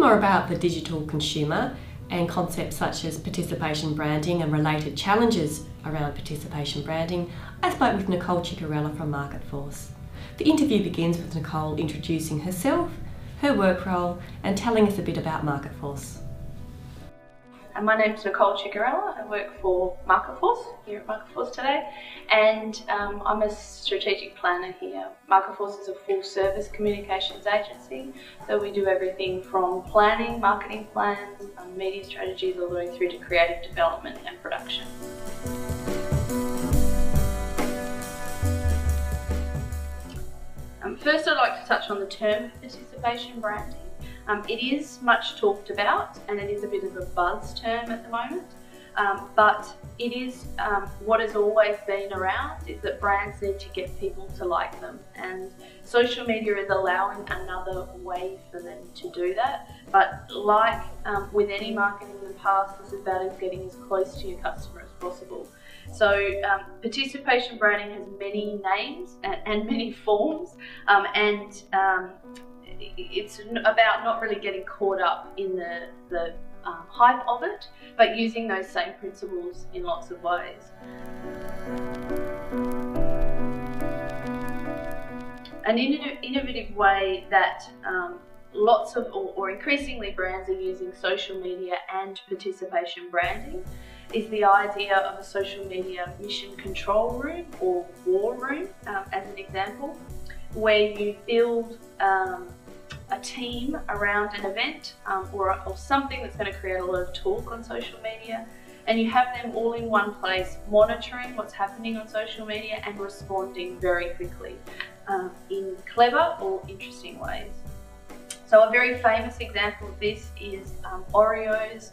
more about the digital consumer and concepts such as participation branding and related challenges around participation branding, I spoke with Nicole Cikarela from MarketForce. The interview begins with Nicole introducing herself, her work role, and telling us a bit about MarketForce. My name is Nicole Cikarela. I work for MarketForce here at MarketForce today, and I'm a strategic planner here. MarketForce is a full-service communications agency, so we do everything from planning, marketing plans, media strategies, all the way through to creative development and production. First, I'd like to touch on the term participation branding. It is much talked about, and it is a bit of a buzz term at the moment, but it is what has always been around, is that brands need to get people to like them, and social media is allowing another way for them to do that. But like with any marketing in the past, this is about getting as close to your customer as possible. So participation branding has many names and many forms, it's about not really getting caught up in the hype of it, but using those same principles in lots of ways. An innovative way that lots of, or increasingly, brands are using social media and participation branding is the idea of a social media mission control room, or war room, as an example, where you build a team around an event or something that's going to create a lot of talk on social media, and you have them all in one place monitoring what's happening on social media and responding very quickly in clever or interesting ways. So a very famous example of this is Oreo's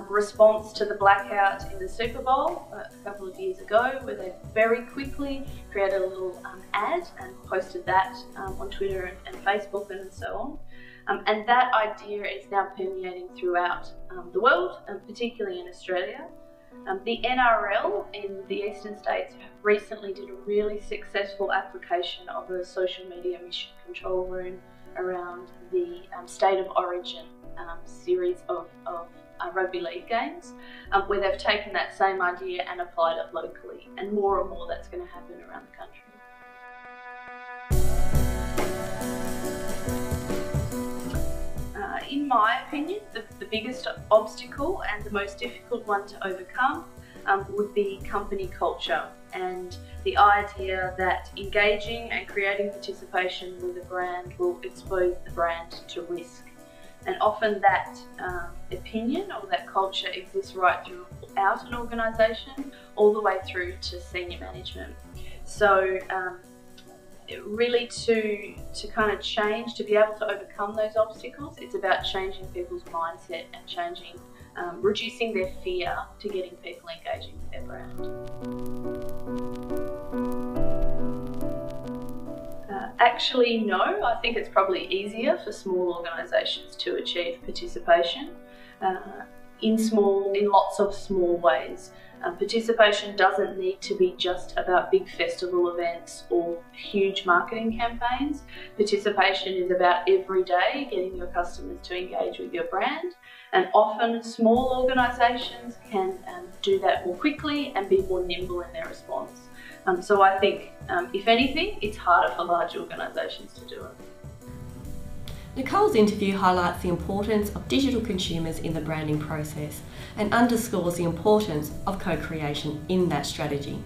response to the blackout in the Super Bowl a couple of years ago, where they very quickly created a little ad and posted that on Twitter and Facebook and so on. And that idea is now permeating throughout the world, particularly in Australia. The NRL in the eastern states recently did a really successful application of a social media mission control room around the State of Origin series of rugby league games, where they've taken that same idea and applied it locally, and more that's going to happen around the country. In my opinion, the biggest obstacle and the most difficult one to overcome would be company culture, and the idea that engaging and creating participation with a brand will expose the brand to risk. And often that opinion or that culture exists right throughout an organisation, all the way through to senior management. So really to kind of change, to be able to overcome those obstacles, it's about changing people's mindset and changing, reducing their fear to getting people engaging with their brand. Actually, no. I think it's probably easier for small organisations to achieve participation in lots of small ways. Participation doesn't need to be just about big festival events or huge marketing campaigns. Participation is about every day getting your customers to engage with your brand, and often small organisations can do that more quickly and be more nimble in their response. So I think, if anything, it's harder for large organisations to do it. Nicole's interview highlights the importance of digital consumers in the branding process and underscores the importance of co-creation in that strategy.